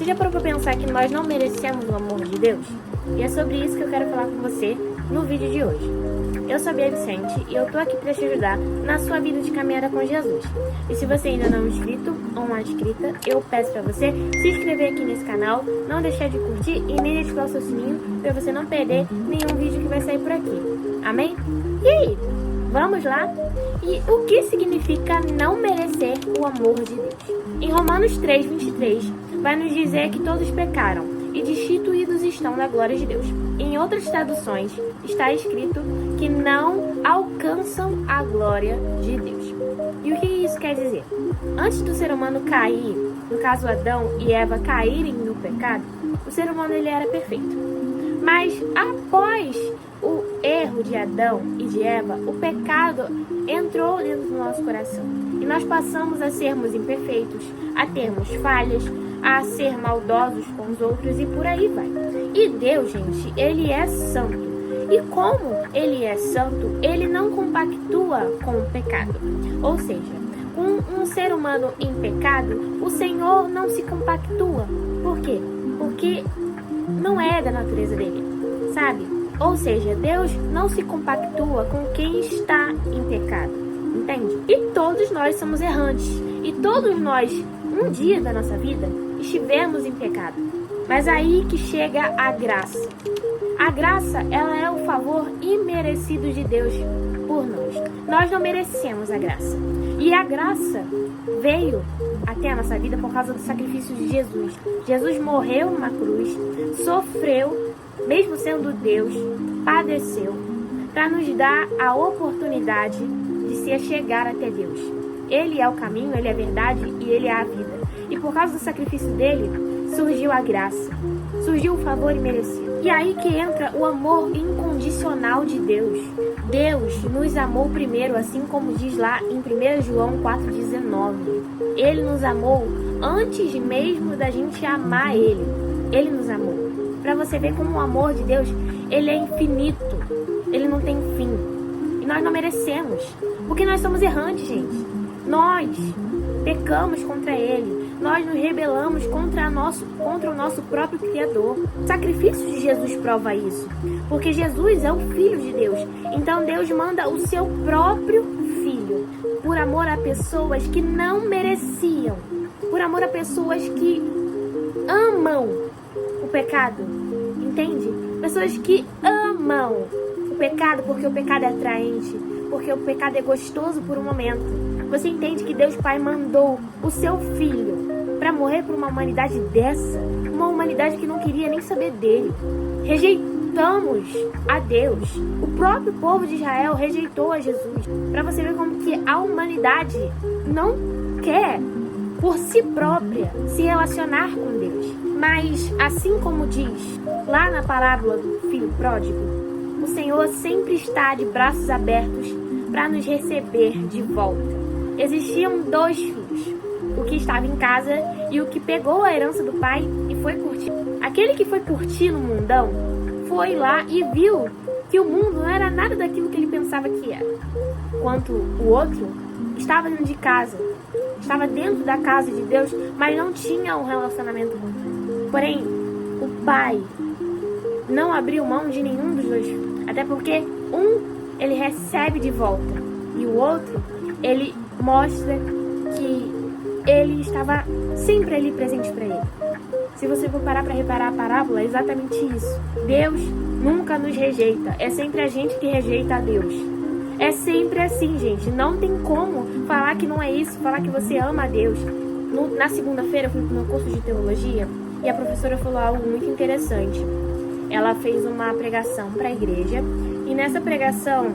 Você já parou pra pensar que nós não merecemos o amor de Deus? E é sobre isso que eu quero falar com você no vídeo de hoje. Eu sou a Bia Vicente e eu tô aqui para te ajudar na sua vida de caminhada com Jesus. E se você ainda não é inscrito ou uma inscrita, eu peço para você se inscrever aqui nesse canal, não deixar de curtir e nem ativar o seu sininho para você não perder nenhum vídeo que vai sair por aqui. Amém? E aí, vamos lá? E o que significa não merecer o amor de Deus? Em Romanos 3:23, vai nos dizer que todos pecaram e destituídos estão da glória de Deus. Em outras traduções, está escrito que não alcançam a glória de Deus. E o que isso quer dizer? Antes do ser humano cair, no caso Adão e Eva caírem no pecado, o ser humano ele era perfeito. Mas após o erro de Adão e de Eva, o pecado entrou dentro do nosso coração. E nós passamos a sermos imperfeitos, a termos falhas, a ser maldosos com os outros e por aí vai. E Deus, gente, Ele é santo. E como Ele é santo, Ele não compactua com o pecado. Ou seja, com um ser humano em pecado, o Senhor não se compactua. Por quê? Porque não é da natureza dele, sabe? Ou seja, Deus não se compactua com quem está em pecado, entende? E todos nós somos errantes. E todos nós, um dia da nossa vida, estivemos em pecado. Mas aí que chega a graça. A graça, ela é o favor imerecido de Deus por nós. Nós não merecemos a graça. E a graça veio até a nossa vida por causa do sacrifício de Jesus. Jesus morreu numa cruz, sofreu, mesmo sendo Deus, padeceu, para nos dar a oportunidade de se achegar até Deus. Ele é o caminho, Ele é a verdade e Ele é a vida. E por causa do sacrifício dele, surgiu a graça, surgiu o favor imerecido. E aí que entra o amor incondicional de Deus. Deus nos amou primeiro, assim como diz lá em 1 João 4,19. Ele nos amou antes mesmo da gente amar Ele. Ele nos amou. Para você ver como o amor de Deus, Ele é infinito. Ele não tem fim. E nós não merecemos. Porque nós somos errantes, gente. Nós pecamos contra Ele. Nós nos rebelamos contra o nosso próprio Criador. O sacrifício de Jesus prova isso. Porque Jesus é o Filho de Deus. Então Deus manda o seu próprio Filho. Por amor a pessoas que não mereciam. Por amor a pessoas que amam o pecado. Entende? Pessoas que amam o pecado porque o pecado é atraente. Porque o pecado é gostoso por um momento. Você entende que Deus Pai mandou o seu Filho para morrer por uma humanidade dessa? Uma humanidade que não queria nem saber dele. Rejeitamos a Deus. O próprio povo de Israel rejeitou a Jesus. Para você ver como que a humanidade não quer, por si própria, se relacionar com Deus. Mas, assim como diz lá na parábola do filho pródigo, o Senhor sempre está de braços abertos para nos receber de volta. Existiam dois filhos, o que estava em casa e o que pegou a herança do pai e foi curtir. Aquele que foi curtir no mundão foi lá e viu que o mundo não era nada daquilo que ele pensava que era. Enquanto o outro estava dentro de casa, estava dentro da casa de Deus, mas não tinha um relacionamento com Deus. Porém, o pai não abriu mão de nenhum dos dois filhos. Até porque ele recebe de volta e o outro, ele mostra que ele estava sempre ali presente para ele. Se você for parar para reparar a parábola, é exatamente isso. Deus nunca nos rejeita. É sempre a gente que rejeita a Deus. É sempre assim, gente. Não tem como falar que não é isso, falar que você ama a Deus. Na segunda-feira eu fui pro meu curso de teologia e a professora falou algo muito interessante. Ela fez uma pregação para a igreja e nessa pregação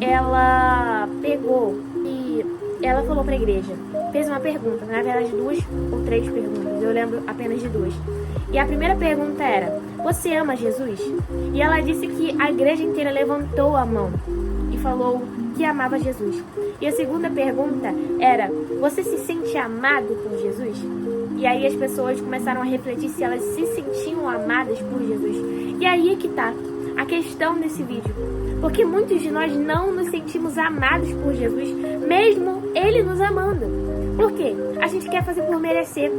ela pegou e ela falou para a igreja, fez uma pergunta, na verdade 2 ou 3 perguntas, eu lembro apenas de 2. E a primeira pergunta era, você ama Jesus? E ela disse que a igreja inteira levantou a mão e falou que amava Jesus. E a segunda pergunta era, você se sente amado por Jesus? E aí as pessoas começaram a refletir se elas se sentiam amadas por Jesus. E aí é que tá a questão desse vídeo. Porque muitos de nós não nos sentimos amados por Jesus, mesmo Ele nos amando. Por quê? A gente quer fazer por merecer.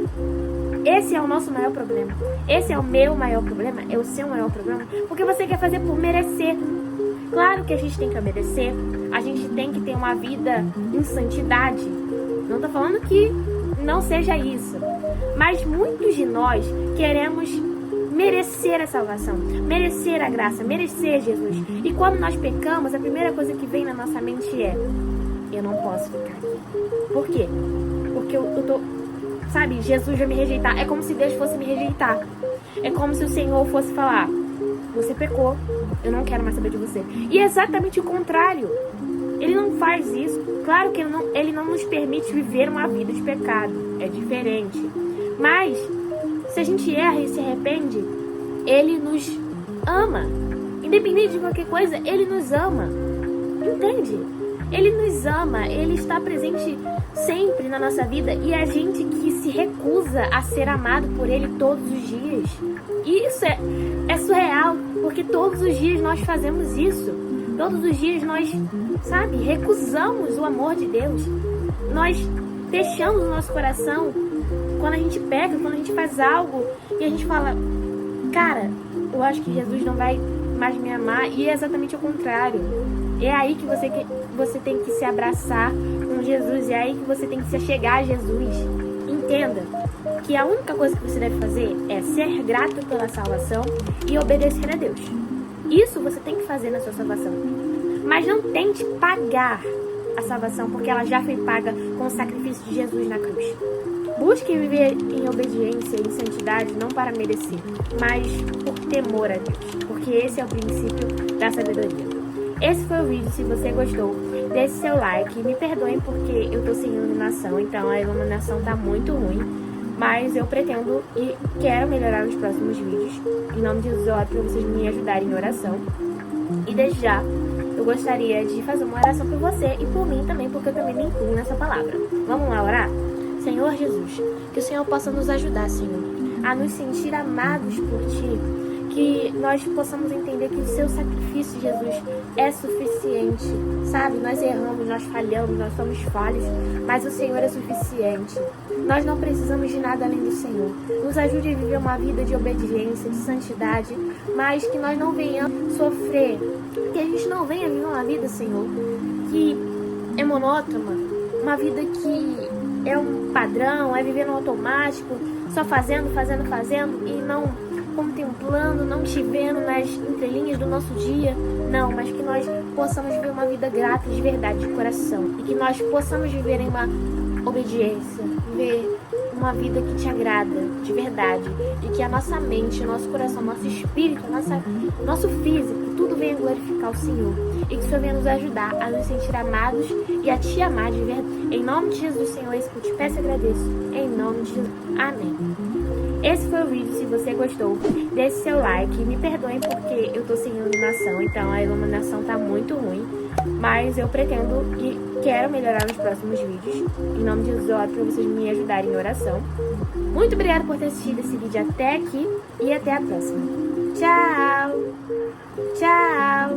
Esse é o nosso maior problema. Esse é o meu maior problema, é o seu maior problema, porque você quer fazer por merecer. Claro que a gente tem que obedecer, a gente tem que ter uma vida em santidade. Não tô falando que não seja isso, mas muitos de nós queremos merecer a salvação, merecer a graça, merecer Jesus. E quando nós pecamos, a primeira coisa que vem na nossa mente é: eu não posso ficar aqui. Por quê? Porque eu tô... Sabe, Jesus vai me rejeitar. É como se Deus fosse me rejeitar. É como se o Senhor fosse falar: você pecou, eu não quero mais saber de você. E é exatamente o contrário. Ele não faz isso. Claro que ele não nos permite viver uma vida de pecado. É diferente. Mas, se a gente erra e se arrepende, Ele nos ama. Independente de qualquer coisa, Ele nos ama. Entende? Ele nos ama. Ele está presente sempre na nossa vida. E a gente que se recusa a ser amado por Ele todos os dias. E isso é surreal, porque todos os dias nós fazemos isso. Todos os dias nós, sabe, recusamos o amor de Deus. Nós deixamos o nosso coração quando a gente peca, quando a gente faz algo e a gente fala: cara, eu acho que Jesus não vai mais me amar. E é exatamente o contrário. É aí que você tem que se abraçar com Jesus. É aí que você tem que se achegar a Jesus. Entenda que a única coisa que você deve fazer é ser grato pela salvação e obedecer a Deus. Isso você tem que fazer na sua salvação. Mas não tente pagar a salvação, porque ela já foi paga com o sacrifício de Jesus na cruz. Busque viver em obediência e em santidade, não para merecer, mas por temor a Deus, porque esse é o princípio da sabedoria. Esse foi o vídeo. Se você gostou, deixe seu like. Me perdoem porque eu tô sem iluminação, então a iluminação tá muito ruim, mas eu pretendo e quero melhorar nos próximos vídeos. Em nome de Jesus, eu oro para vocês me ajudarem em oração. E desde já, eu gostaria de fazer uma oração por você e por mim também, porque eu também me incluo nessa palavra. Vamos lá orar? Senhor Jesus, que o Senhor possa nos ajudar, Senhor, a nos sentir amados por Ti, que nós possamos entender que o Seu sacrifício, Jesus, é suficiente, sabe? Nós erramos, nós falhamos, nós somos falhos, mas o Senhor é suficiente. Nós não precisamos de nada além do Senhor. Nos ajude a viver uma vida de obediência, de santidade, mas que nós não venhamos sofrer, que a gente não venha viver uma vida, Senhor, que é monótona, uma vida que é um padrão, é viver no automático, só fazendo e não contemplando, não te vendo nas entrelinhas do nosso dia. Não, mas que nós possamos viver uma vida grata de verdade, de coração. E que nós possamos viver em uma obediência, viver uma vida que te agrada, de verdade. E que a nossa mente, o nosso coração, nosso espírito, nosso físico, tudo venha glorificar o Senhor. E que o Senhor venha nos ajudar a nos sentir amados e a te amar de verdade. Em nome de Jesus, Senhor, é isso que eu te peço e agradeço. Em nome de Jesus. Amém. Esse foi o vídeo. Se você gostou, deixe seu like. Me perdoem porque eu tô sem iluminação, então a iluminação tá muito ruim. Mas eu pretendo e quero melhorar nos próximos vídeos. Em nome de Jesus, eu oro pra vocês me ajudarem em oração. Muito obrigada por ter assistido esse vídeo até aqui e até a próxima. Tchau! Tchau!